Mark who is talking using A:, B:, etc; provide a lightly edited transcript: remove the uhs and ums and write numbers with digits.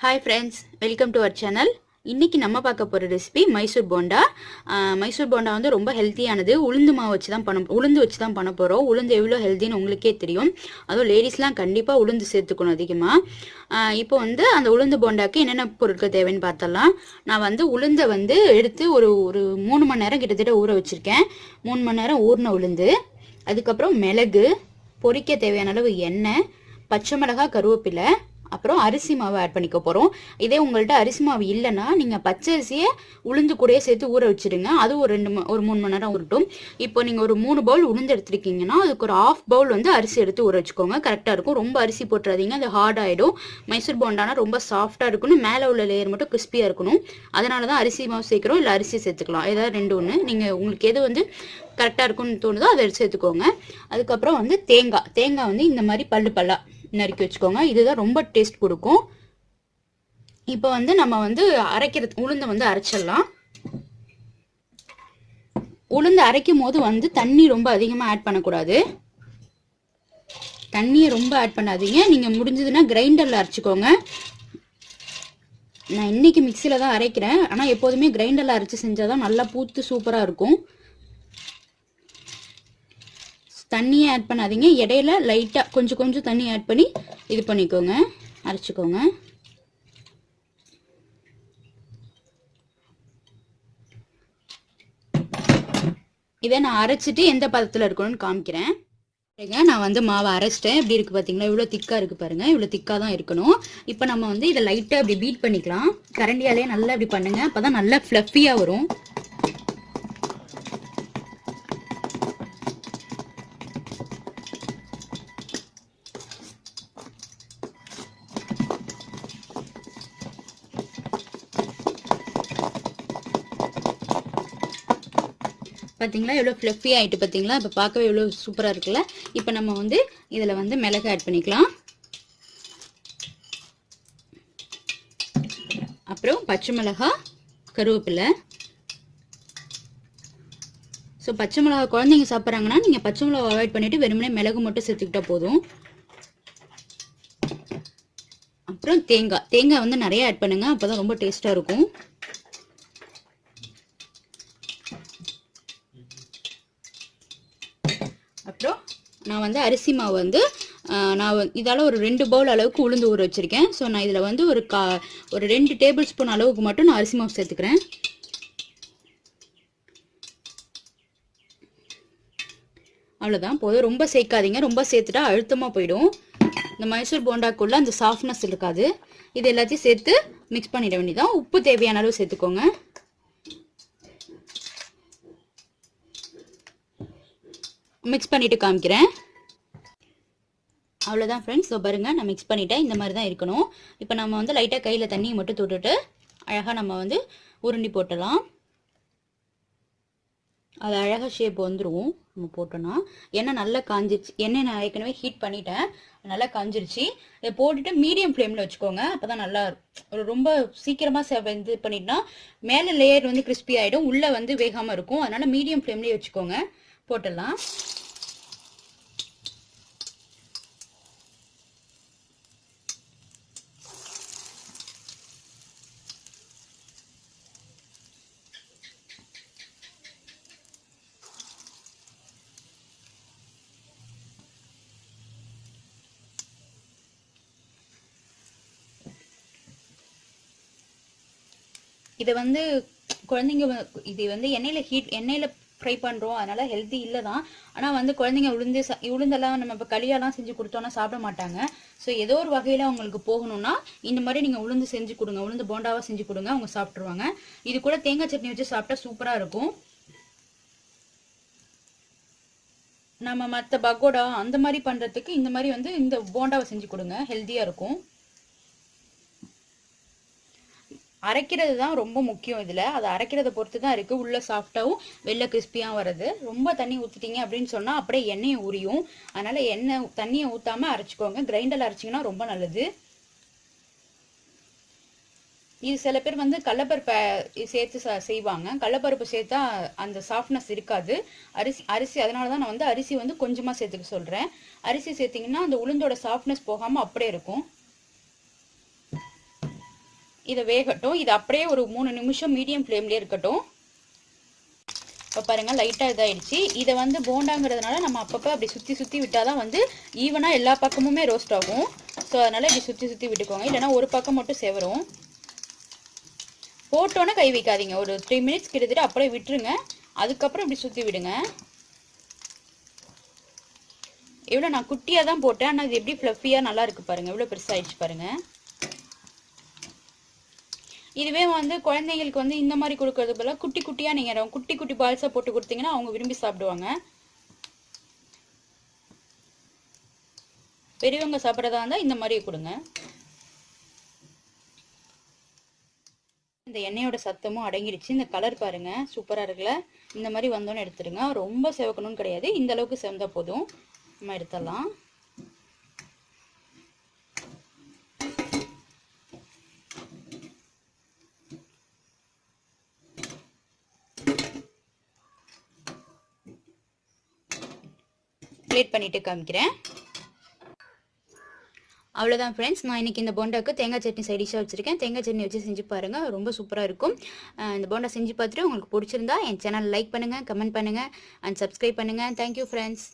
A: Hi friends, welcome to our channel. இன்னைக்கு நம்ம பார்க்க போற ரெசிபி மைசூர் போண்டா. மைசூர் போண்டா வந்து ரொம்ப ஹெல்த்தியானது. உளுந்து மாவு வச்சு தான் உளுந்து வச்சு தான் பண்ண போறோம். உளுந்து எவ்வளவு ஹெல்த்தின்னு உங்களுக்கே தெரியும். அதுவும் லேடிஸ்லாம் கண்டிப்பா உளுந்து சேர்த்துக்கணும் அதிகமா. இப்போ வந்து அந்த உளுந்து போண்டாக்கு என்னென்ன பொருட்கள் தேவைன்னு பார்த்தலாம். நான் வந்து உளுந்தை வந்து எடுத்து ஒரு 3 மணி நேரம் கிட்டத்தட்ட ஊற வச்சிருக்கேன். 3 மணி நேரம் ஊறின உளுந்து, அதுக்கப்புறம் மிளகு, பொரிக்க தேவையான அளவு எண்ணெய், பச்சை மிளகாய், கருவேப்பிலை, அப்புறம் அரிசி மாவு ஆட் பண்ணிக்க போகிறோம். இதே உங்கள்கிட்ட அரிசி மாவு இல்லைன்னா நீங்கள் பச்சரிசியை உளுந்து கூடயே சேர்த்து ஊற வச்சுடுங்க. அது ஒரு 3 மணி நேரம் ஊறட்டும். இப்போ நீங்கள் ஒரு 3 பவுல் உளுந்து எடுத்துருக்கீங்கன்னா அதுக்கு ஒரு 1/2 பவுல் வந்து அரிசி எடுத்து ஊற வச்சுக்கோங்க. கரெக்டாக இருக்கும். ரொம்ப அரிசி போட்டுறாதீங்க, அது ஹார்ட் ஆகிடும். மைசூர் போண்டானா ரொம்ப சாஃப்டாக இருக்கணும், மேலே உள்ள லேயர் மட்டும் கிறிஸ்பியாக இருக்கணும். அதனால தான் அரிசி மாவு சேர்க்குறோம், இல்லை அரிசி சேர்த்துக்கலாம். ஏதாவது 2 நீங்கள் உங்களுக்கு எது வந்து கரெக்டாக இருக்குன்னு தோணுதோ அதை சேர்த்துக்கோங்க. அதுக்கப்புறம் வந்து தேங்காய் வந்து இந்த மாதிரி பல்லா நறுக்கி வச்சுக்கோங்க. இதுதான் ரொம்ப டேஸ்ட் கொடுக்கும். இப்போ வந்து நம்ம வந்து உளுந்தை வந்து அரைச்சிடலாம். உளுந்து அரைக்கும் போது வந்து தண்ணி ரொம்ப அதிகமாக ஆட் பண்ணக்கூடாது. தண்ணியை ரொம்ப ஆட் பண்ணாதீங்க. நீங்கள் முடிஞ்சதுன்னா கிரைண்டரில் அரைச்சிக்கோங்க. நான் இன்னைக்கு மிக்சியில் தான் அரைக்கிறேன், ஆனால் எப்போதுமே கிரைண்டரில் அரைச்சி செஞ்சால் தான் நல்லா பூத்து சூப்பராக இருக்கும். தண்ணியை ஆட் பண்ணாதீங்க. இடையில லைட்டாக கொஞ்சம் தண்ணி ஆட் பண்ணி இது பண்ணிக்கோங்க, அரைச்சிக்கோங்க. இதை நான் அரைச்சிட்டு எந்த பதத்தில் இருக்கணும்னு காமிக்கிறேன். நான் வந்து மாவை அரைச்சிட்டேன். எப்படி இருக்குது பார்த்தீங்களா? இவ்வளோ திக்காக இருக்குது பாருங்கள். இவ்வளோ திக்காக தான் இருக்கணும். இப்போ நம்ம வந்து இதை லைட்டாக இப்படி பீட் பண்ணிக்கலாம். கரண்டியாலே நல்லா இப்படி பண்ணுங்கள், அப்போ தான் நல்லா ஃப்ளஃபியாக வரும். பார்த்தீங்களா எவ்வளோ ஃப்ளஃபி ஆகிட்டு? பார்த்தீங்களா? இப்போ பார்க்கவே எவ்வளோ சூப்பராக இருக்குல்ல. இப்போ நம்ம வந்து இதில் வந்து மிளகு ஆட் பண்ணிக்கலாம். அப்புறம் பச்சை மிளகாய், கருவேப்பிலை. ஸோ பச்சை மிளகாய் குழந்தைங்க சாப்பிட்றாங்கன்னா நீங்கள் பச்சை மிளகாய் அவாய்ட் பண்ணிவிட்டு வெறுமனே மிளகு மட்டும் சேர்த்துக்கிட்டா போதும். அப்புறம் தேங்காய் வந்து நிறைய ஆட் பண்ணுங்கள், அப்போ தான் ரொம்ப டேஸ்ட்டாக இருக்கும். அப்புறம் நான் வந்து அரிசி மாவு வந்து இதால் ஒரு 2 பவுல் அளவுக்கு உளுந்து ஊற வச்சுருக்கேன். ஸோ நான் இதில் வந்து ஒரு 2 டேபிள் ஸ்பூன் அளவுக்கு மட்டும் நான் அரிசி மாவு சேர்த்துக்கிறேன். அவ்வளோதான் போதும். ரொம்ப சேர்க்காதீங்க, ரொம்ப சேர்த்துட்டா அழுத்தமாக போயிடும். இந்த மைசூர் போண்டாக்குள்ளே அந்த சாஃப்ட்னஸ் இருக்காது. இது எல்லாத்தையும் சேர்த்து மிக்ஸ் பண்ணிட வேண்டியதான். உப்பு தேவையான அளவு சேர்த்துக்கோங்க. மிக்ஸ் பண்ணிவிட்டு காமிக்கிறேன். அவ்வளோதான் ஃப்ரெண்ட்ஸ். ஸோ பாருங்கள், நான் மிக்ஸ் பண்ணிவிட்டேன். இந்த மாதிரி தான் இருக்கணும். இப்போ நம்ம வந்து லைட்டாக கையில் தண்ணியை மட்டும் தொட்டுட்டு அழகாக நம்ம வந்து உருண்டி போட்டலாம். அது அழகாக ஷேப் வந்துடும் நம்ம போட்டோன்னா. எண்ணெய் நல்லா காஞ்சிருச்சு. எண்ணெய் நான் ஏற்கனவே ஹீட் பண்ணிட்டேன், நல்லா காஞ்சிருச்சு. இதை போட்டுட்டு மீடியம் ஃப்ளேமில் வச்சுக்கோங்க. அப்போ தான் நல்லா ரொம்ப சீக்கிரமாக இது பண்ணிட்டோன்னா மேலே லேயர் வந்து கிறிஸ்பி ஆகிடும், உள்ளே வந்து வேகாமல் இருக்கும். அதனால் மீடியம் ஃப்ளேம்லேயே வச்சுக்கோங்க. போட்டுடலாம். இதை வந்து குழந்தைங்க இது வந்து எண்ணெயில் ஃப்ரை பண்ணுறோம், அதனால் ஹெல்த்தி இல்லை தான். ஆனால் வந்து குழந்தைங்க உளுந்தெல்லாம் நம்ம இப்போ களியாலாம் செஞ்சு கொடுத்தோன்னா சாப்பிட மாட்டாங்க. ஸோ ஏதோ ஒரு வகையில் அவங்களுக்கு போகணும்னா இந்த மாதிரி நீங்கள் உளுந்து செஞ்சு கொடுங்க, உளுந்து போண்டாவாக செஞ்சு கொடுங்க, அவங்க சாப்பிட்ருவாங்க. இது கூட தேங்காய் சட்னி வச்சு சாப்பிட்டா சூப்பராக இருக்கும். நம்ம மற்ற பகோடா அந்த மாதிரி பண்ணுறதுக்கு இந்த மாதிரி வந்து இந்த போண்டாவை செஞ்சு கொடுங்க, ஹெல்த்தியாக இருக்கும். அரைக்கிறது தான் ரொம்ப முக்கியம் இதில். அதை அரைக்கிறத பொறுத்து தான் இருக்குது. உள்ளே சாஃப்டாகவும் வெளில கிறிஸ்பியாக வர்றது. ரொம்ப தண்ணி ஊற்றிட்டீங்க அப்படின்னு சொன்னால் அப்படியே எண்ணெயை உரியும். அதனால் தண்ணியை ஊற்றாமல் அரைச்சிக்கோங்க. கிரைண்டரில் அரைச்சிங்கன்னா ரொம்ப நல்லது. இது சில பேர் வந்து கடலைப்பருப்பை சேர்த்து செய்வாங்க. கடலைப்பருப்பு சேர்த்தா அந்த சாஃப்ட்னஸ் இருக்காது. அரிசி அதனால தான் நான் வந்து அரிசி வந்து கொஞ்சமாக சேர்த்துக்க சொல்கிறேன். அரிசி சேர்த்திங்கன்னா அந்த உளுந்தோட சாஃப்ட்னஸ் போகாமல் அப்படியே இருக்கும். இதை வேகட்டும். இது அப்படியே ஒரு 3 நிமிஷம் மீடியம் ஃப்ளேம்லேயே இருக்கட்டும். இப்போ பாருங்கள் லைட்டாக இதாகிடுச்சு. இதை வந்து போண்டாங்கிறதுனால நம்ம அப்பப்போ அப்படி சுற்றி சுற்றி விட்டால் தான் வந்து ஈவனாக எல்லா பக்கமுமே ரோஸ்ட் ஆகும். ஸோ அதனால் இப்படி சுற்றி சுற்றி விட்டுக்கோங்க, இல்லைனா ஒரு பக்கம் மட்டும் செவரும். போட்டோன்னே கை வைக்காதீங்க, ஒரு 3 மினிட்ஸ் கிட்டத்தட்ட அப்படியே விட்டுருங்க. அதுக்கப்புறம் இப்படி சுற்றி விடுங்க. எவ்வளோ நான் குட்டியாக தான் போட்டேன், ஆனால் இது எப்படி ஃப்ளஃபியாக நல்லா இருக்குது பாருங்கள், எவ்வளோ பெருசாகிடுச்சு பாருங்கள். இதுவே வந்து குழந்தைங்களுக்கு வந்து இந்த மாதிரி கொடுக்கறது போல குட்டி குட்டியாக நீங்கள் குட்டி குட்டி பால்ஸாக போட்டு கொடுத்தீங்கன்னா அவங்க விரும்பி சாப்பிடுவாங்க. பெரியவங்க சாப்பிட்றதா இருந்தால் இந்த மாதிரி கொடுங்க. இந்த எண்ணெயோட சத்தமும் அடங்கிடுச்சு. இந்த கலர் பாருங்க சூப்பராக இருக்குல்ல. இந்த மாதிரி வந்தோன்னு எடுத்துடுங்க. ரொம்ப செவக்கணும்னு கிடையாது, இந்த அளவுக்கு செவந்தா போதும். நம்ம எடுத்துடலாம். பிளேட் பண்ணிட்டு காமிக்கிறேன். அவ்வளோதான் ஃப்ரெண்ட்ஸ், நான் இன்றைக்கி இந்த போண்டாவுக்கு தேங்காய் சட்னி சைடிஷாக வச்சுருக்கேன். தேங்காய் சட்னி வச்சு செஞ்சு பாருங்கள், ரொம்ப சூப்பராக இருக்கும். இந்த போண்டா செஞ்சு பார்த்துட்டு உங்களுக்கு பிடிச்சிருந்தா என் சேனல் லைக் பண்ணுங்கள், கமெண்ட் பண்ணுங்கள் அண்ட் சப்ஸ்கிரைப் பண்ணுங்கள். Thank you friends.